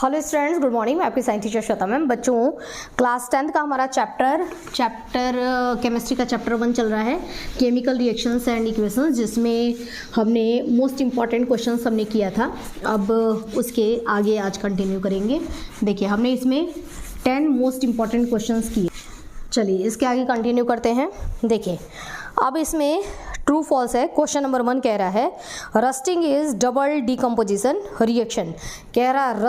Hello students, good morning. मैं आपकी science teacher Shweta ma'am. बच्चों, क्लास 10th का हमारा चैप्टर केमिस्ट्री का चैप्टर 1 चल रहा है, केमिकल रिएक्शंस एंड इक्वेशंस, जिसमें हमने मोस्ट इंपॉर्टेंट क्वेश्चंस हमने किया था। अब उसके आगे आज कंटिन्यू करेंगे। देखिए, हमने इसमें 10 मोस्ट इंपॉर्टेंट क्वेश्चंस किए। चलिए इसके आगे कंटिन्यू करते हैं। देखिए, अब इसमें ट्रू फॉल्स है। क्वेश्चन नंबर 1 कह रहा है rusting is double decomposition reaction. कह रहा है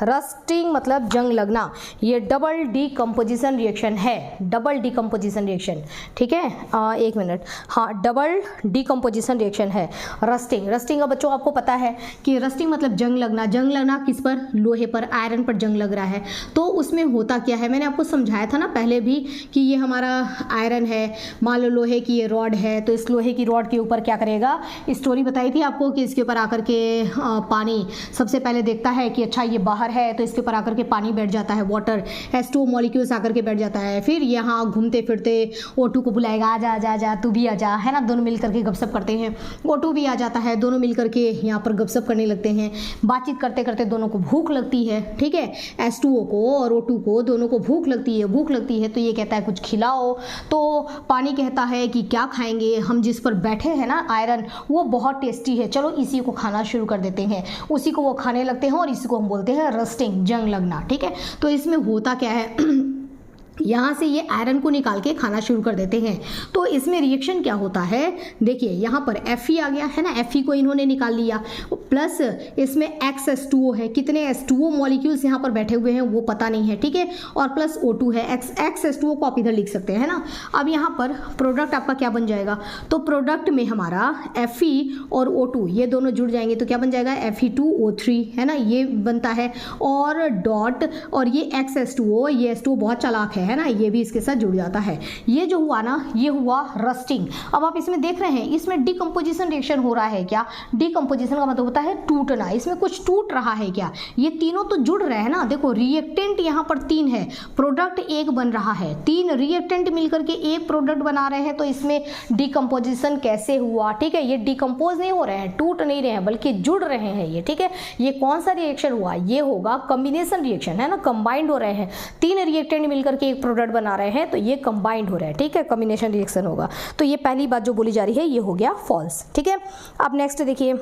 रस्टिंग मतलब जंग लगना, ये डबल डिकम्पोजिशन रिएक्शन है। डबल डिकम्पोजिशन रिएक्शन, ठीक है। एक मिनट, हाँ, डबल डिकम्पोजिशन रिएक्शन है रस्टिंग का। बच्चों आपको पता है कि रस्टिंग मतलब जंग लगना किस पर? लोहे पर, आयरन पर जंग लग रहा है। तो उसमें होता क्या है, मैंने आपको समझाया था ना पहले भी कि ये हमारा आयरन है, मान लो लोहे की ये रॉड है, तो इस लोहे की रॉड के ऊपर क्या करेगा, स्टोरी बताई थी आपको कि इसके ऊपर आकर के पानी सबसे पहले देखता है कि अच्छा ये बाहर है, तो इसके ऊपर आकर के पानी बैठ जाता है, वाटर H2O मॉलिक्यूल्स आकर के बैठ जाता है। फिर यहाँ घूमते फिरते O2 को बुलाएगा, आजा आजा आजा, तू भी आजा, है ना। दोनों मिल करके गपशप करते हैं, O2 भी आ जाता है, दोनों मिल करके यहाँ पर गपशप करने लगते हैं। बातचीत करते करते दोनों को भूख लगती है, ठीक है। H2O को और O2 को दोनों को भूख लगती है, तो ये कहता है कुछ खिलाओ। तो पानी कहता है कि क्या खाएंगे, हम जिस पर बैठे हैं ना आयरन, वो बहुत टेस्टी है, चलो इसी को खाना शुरू कर देते हैं। उसी को वो खाने लगते हैं और इसी को हम बोलते हैं रस्टिंग, जंग लगना, ठीक है। तो इसमें होता क्या है यहाँ से ये आयरन को निकाल के खाना शुरू कर देते हैं। तो इसमें रिएक्शन क्या होता है, देखिए यहाँ पर Fe आ गया है ना, Fe को इन्होंने निकाल लिया, प्लस इसमें XH2O है। कितने H2O मॉलिक्यूल्स यहाँ पर बैठे हुए हैं वो पता नहीं है, ठीक है, और प्लस O2 है। XH2O को आप इधर लिख सकते हैं ना। अब यहाँ पर प्रोडक्ट आपका क्या बन जाएगा, तो प्रोडक्ट में हमारा Fe और O2 ये दोनों जुड़ जाएंगे, तो क्या बन जाएगा, Fe2O3, है ना, ये बनता है। और डॉट, और ये XH2O, ये H2O बहुत चालाक है ना, ये भी इसके साथ जुड़ जाता है। ये जो हुआ ना, ये हुआ रस्टिंग। अब आप इसमें देख रहे हैं, इसमें डिकम्पोजिशन रिएक्शन हो रहा है। क्या डिकम्पोजिशन का मतलब होता है टूटना, इसमें कुछ टूट रहा है क्या, ये तीनों तो जुड़ रहे हैं ना। देखो रिएक्टेंट यहाँ पर 3 है, प्रोडक्ट 1 बन रहा है। 3 रिएक्टेंट मिलकर के एक प्रोडक्ट बना रहे हैं, तो इसमें डिकम्पोजिशन कैसे हुआ, ठीक है। ये डिकम्पोज नहीं हो रहे हैं, टूट नहीं रहे हैं, बल्कि जुड़ रहे हैं ये, ठीक है। ये कौन सा रिएक्शन हुआ, ये होगा कॉम्बिनेशन रिएक्शन, है ना, कंबाइंड हो रहे हैं। 3 रिएक्टेंट मिलकर के एक प्रोडक्ट बना रहे हैं, तो ये कंबाइंड हो रहा है, ठीक है, कॉम्बिनेशन रिएक्शन होगा। तो ये पहली बात जो बोली जा रही है ये हो गया फॉल्स, ठीक है। अब नेक्स्ट देखिए,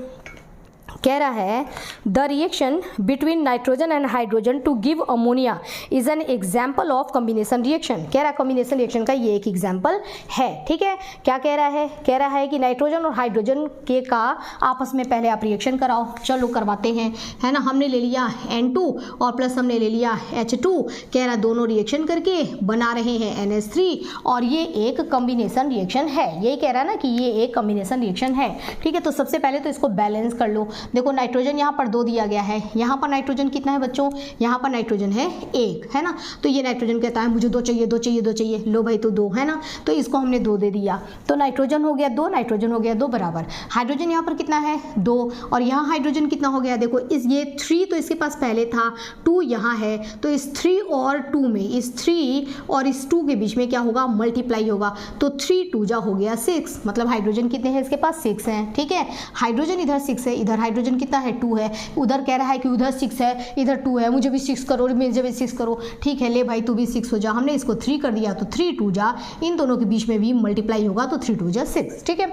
कह रहा है the reaction between nitrogen and hydrogen to give ammonia is an example of combination reaction. कह रहा है कॉम्बिनेशन रिएक्शन का ये एक एग्जाम्पल है, ठीक है। क्या कह रहा है, कह रहा है कि नाइट्रोजन और हाइड्रोजन के का आपस में पहले आप रिएक्शन कराओ। चलो करवाते हैं, है ना। हमने ले लिया N2 और प्लस हमने ले लिया H2। कह रहा दोनों रिएक्शन करके बना रहे हैं NH3, और ये एक कॉम्बिनेशन रिएक्शन है। यही कह रहा है ना कि ये एक कॉम्बिनेशन रिएक्शन है, ठीक है। तो सबसे पहले तो इसको बैलेंस कर लो। देखो नाइट्रोजन यहाँ पर 2 दिया गया है, यहाँ पर नाइट्रोजन कितना है बच्चों, यहाँ पर नाइट्रोजन है 1, है ना। तो ये नाइट्रोजन कहता है मुझे 2 चाहिए, 2 चाहिए, 2 चाहिए, लो भाई तो 2, है ना। तो इसको हमने 2 दे दिया, तो नाइट्रोजन हो गया 2, नाइट्रोजन हो गया 2 बराबर। हाइड्रोजन यहाँ पर कितना है 2, और यहाँ हाइड्रोजन कितना हो गया, देखो इस ये 3 तो इसके पास पहले था, 2 यहाँ है, तो इस 3 और 2 में, इस 3 और इस 2 के बीच में क्या होगा, मल्टीप्लाई होगा। तो 3 2 जा हो गया 6, मतलब हाइड्रोजन कितने हैं इसके पास 6 हैं, ठीक है। हाइड्रोजन इधर 6 है, इधर हाइड्रोजन कितना है 2 है, उधर कह रहा है कि उधर 6 है, इधर 2 है, मुझे भी 6 करो, मुझे भी 6 करो, ठीक है। ले भाई तू भी 6 हो जा, हमने इसको 3 कर दिया, तो 3 2 जा, इन दोनों के बीच में भी मल्टीप्लाई होगा, तो 3 2 जा 6, ठीक है।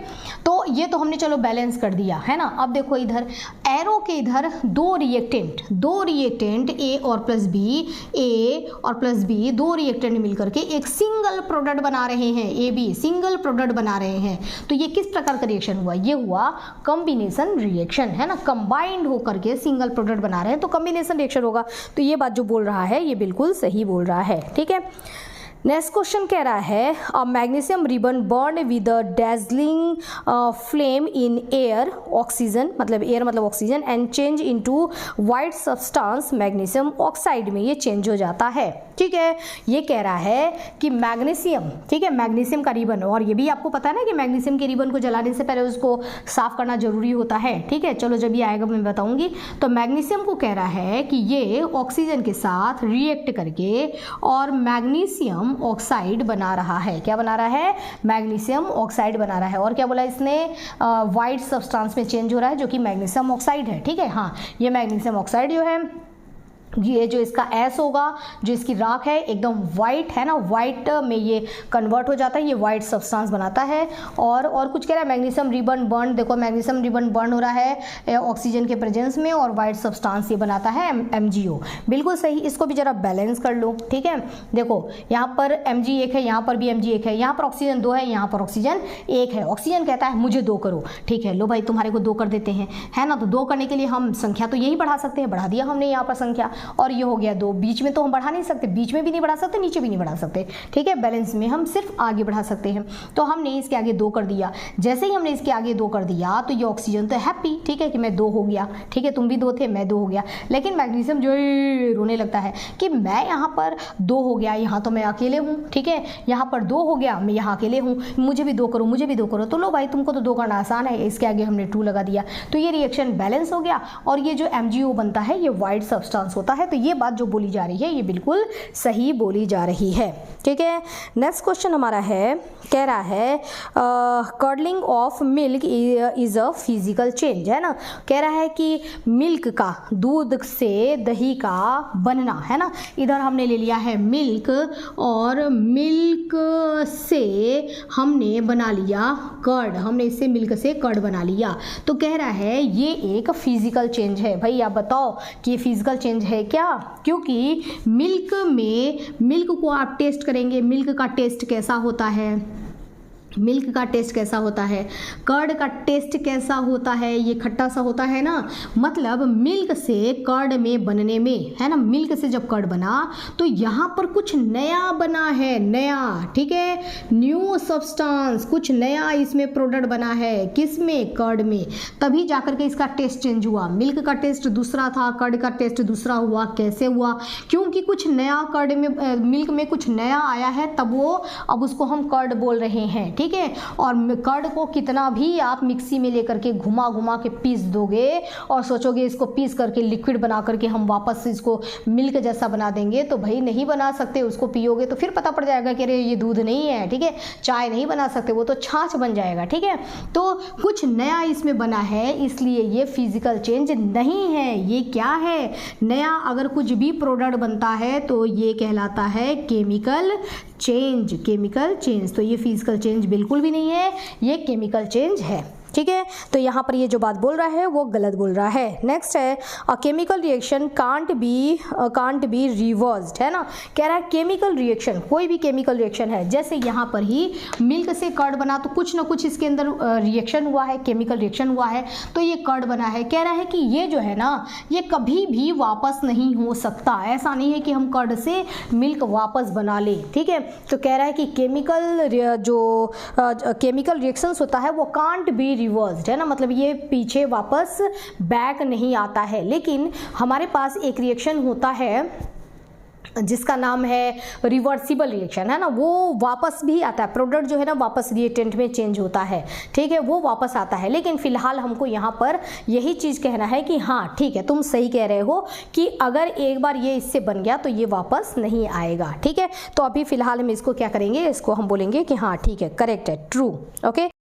तो ये तो हमने चलो बैलेंस कर दिया, है ना। अब देखो इधर एरो के इधर 2 रिएक्टेंट A और प्लस B, 2 रिएक्टेंट मिलकर के एक सिंगल प्रोडक्ट बना रहे हैं, AB सिंगल प्रोडक्ट बना रहे हैं। तो ये किस प्रकार का रिएक्शन हुआ, ये हुआ कॉम्बिनेशन रिएक्शन, है ना। कंबाइंड होकर के सिंगल प्रोडक्ट बना रहे हैं, तो कॉम्बिनेशन रिएक्शन होगा। तो ये बात जो बोल रहा है ये बिल्कुल सही बोल रहा है, ठीक है। नेक्स्ट क्वेश्चन कह रहा है a magnesium ribbon burn with a dazzling flame in air, oxygen मतलब एयर मतलब oxygen, and change into white substance magnesium oxide में ये चेंज हो जाता है, ठीक है। ये कह रहा है कि मैग्नीशियम, ठीक है, मैग्नीशियम का रिबन, और ये भी आपको पता है ना कि मैग्नीशियम के रिबन को जलाने से पहले उसको साफ करना जरूरी होता है, ठीक है। चलो जब ये आएगा मैं बताऊंगी। तो मैग्नीशियम को कह रहा है कि ये ऑक्सीजन के साथ रिएक्ट करके और मैग्नीशियम ऑक्साइड बना रहा है। क्या बना रहा है, मैग्नीशियम ऑक्साइड बना रहा है। और क्या बोला इसने, वाइट सब्सटेंस में चेंज हो रहा है जो कि मैग्नीशियम ऑक्साइड है, ठीक है। हाँ, ये मैग्नीशियम ऑक्साइड जो है ये जो इसका एस होगा, जो इसकी राख है एकदम वाइट है ना, वाइट में ये कन्वर्ट हो जाता है, ये वाइट सब्सटेंस बनाता है। और कुछ कह रहा है मैग्नीशियम रिबन बर्न, देखो मैग्नीशियम रिबन बर्न हो रहा है ऑक्सीजन के प्रेजेंस में और वाइट सब्सटेंस ये बनाता है MgO। बिल्कुल सही, इसको भी जरा बैलेंस कर लो, ठीक है। देखो यहाँ पर Mg एक है, यहाँ पर भी Mg एक है, यहाँ पर ऑक्सीजन 2 है, यहाँ पर ऑक्सीजन 1 है। ऑक्सीजन कहता है मुझे 2 करो, ठीक है, लो भाई तुम्हारे को 2 कर देते हैं, है ना। तो 2 करने के लिए हम संख्या तो यही बढ़ा सकते हैं, बढ़ा दिया हमने यहाँ पर संख्या, और ये हो गया 2। बीच में तो हम बढ़ा नहीं सकते, बीच में भी नहीं बढ़ा सकते, नीचे भी नहीं बढ़ा सकते, ठीक है। बैलेंस में हम सिर्फ आगे बढ़ा सकते हैं। तो हमने इसके आगे 2 कर दिया। जैसे ही हमने इसके आगे 2 कर दिया तो ये ऑक्सीजन तो हैप्पी, ठीक है, कि मैं 2 हो गया, ठीक है, तुम भी 2 थे, मैं 2 हो गया। लेकिन मैग्नीशियम जो है रोने लगता है कि मैं यहाँ पर 2 हो गया, यहाँ तो मैं अकेले हूँ, ठीक है, यहाँ पर 2 हो गया, मैं यहाँ अकेले हूँ, मुझे भी 2 करो, मुझे भी 2 करो। तो लो भाई तुमको तो 2 करना आसान है, इसके आगे हमने 2 लगा दिया, तो ये रिएक्शन बैलेंस हो गया और ये जो MgO बनता है ये वाइट सब्सटेंस होता है। तो ये बात जो बोली जा रही है ये बिल्कुल सही बोली जा रही है, ठीक है। नेक्स्ट क्वेश्चन हमारा है, कह रहा है curdling of milk is a physical change, है ना। कह रहा है कि मिल्क का, दूध से दही का बनना, है ना। इधर हमने ले लिया है मिल्क और मिल्क से हमने बना लिया कर्ड, हमने इससे मिल्क से कर्ड बना लिया। तो कह रहा है ये एक फिजिकल चेंज है। भाई आप बताओ कि ये फिजिकल चेंज है क्या? क्योंकि मिल्क को आप टेस्ट करेंगे, मिल्क का टेस्ट कैसा होता है, मिल्क का टेस्ट कैसा होता है, कर्ड का टेस्ट कैसा होता है, ये खट्टा सा होता है ना। मतलब मिल्क से कर्ड में बनने में, है ना, मिल्क से जब कर्ड बना तो यहाँ पर कुछ नया बना है, नया, ठीक है, न्यू सब्सटेंस, कुछ नया इसमें प्रोडक्ट बना है, किसमें, कर्ड में। तभी जाकर के इसका टेस्ट चेंज हुआ। मिल्क का टेस्ट दूसरा था, कर्ड का टेस्ट दूसरा हुआ। कैसे हुआ? क्योंकि कुछ नया कर्ड में, मिल्क में कुछ नया आया है, तब वो, अब उसको हम कर्ड बोल रहे हैं, ठीक है। और कर्ड को कितना भी आप मिक्सी में लेकर के घुमा घुमा के पीस दोगे और सोचोगे इसको पीस करके लिक्विड बना करके हम वापस इसको मिल्क जैसा बना देंगे, तो भाई नहीं बना सकते। उसको पियोगे तो फिर पता पड़ जाएगा कि अरे ये दूध नहीं है, ठीक है, चाय नहीं बना सकते, वो तो छाछ बन जाएगा, ठीक है। तो कुछ नया इसमें बना है, इसलिए ये फिजिकल चेंज नहीं है। ये क्या है? नया अगर कुछ भी प्रोडक्ट बनता है तो ये कहलाता है केमिकल चेंज, केमिकल चेंज। तो ये फिजिकल चेंज बिल्कुल भी नहीं है, ये केमिकल चेंज है, ठीक है। तो यहाँ पर ये जो बात बोल रहा है वो गलत बोल रहा है। नेक्स्ट है a chemical reaction can't be reversed, है ना। कह रहा है केमिकल रिएक्शन, कोई भी केमिकल रिएक्शन है, जैसे यहाँ पर ही मिल्क से कर्ड बना तो कुछ ना कुछ इसके अंदर रिएक्शन हुआ है, केमिकल रिएक्शन हुआ है, तो ये कर्ड बना है। कह रहा है कि ये जो है ना ये कभी भी वापस नहीं हो सकता, ऐसा नहीं है कि हम कर्ड से मिल्क वापस बना ले, ठीक है। तो कह रहा है कि केमिकल रिएक्शंस होता है वो कांट बी रिवर्स्ड, है ना, मतलब ये पीछे वापस बैक नहीं आता है। लेकिन हमारे पास एक रिएक्शन होता है जिसका नाम है रिवर्सिबल रिएक्शन, है ना, वो वापस भी आता है। प्रोडक्ट जो है ना वापस रिएक्टेंट में चेंज होता है, ठीक है, वो वापस आता है। लेकिन फिलहाल हमको यहाँ पर यही चीज़ कहना है कि हाँ ठीक है, तुम सही कह रहे हो कि अगर एक बार ये इससे बन गया तो ये वापस नहीं आएगा, ठीक है। तो अभी फिलहाल हम इसको क्या करेंगे, इसको हम बोलेंगे कि हाँ ठीक है, करेक्ट है, ट्रू, ओके।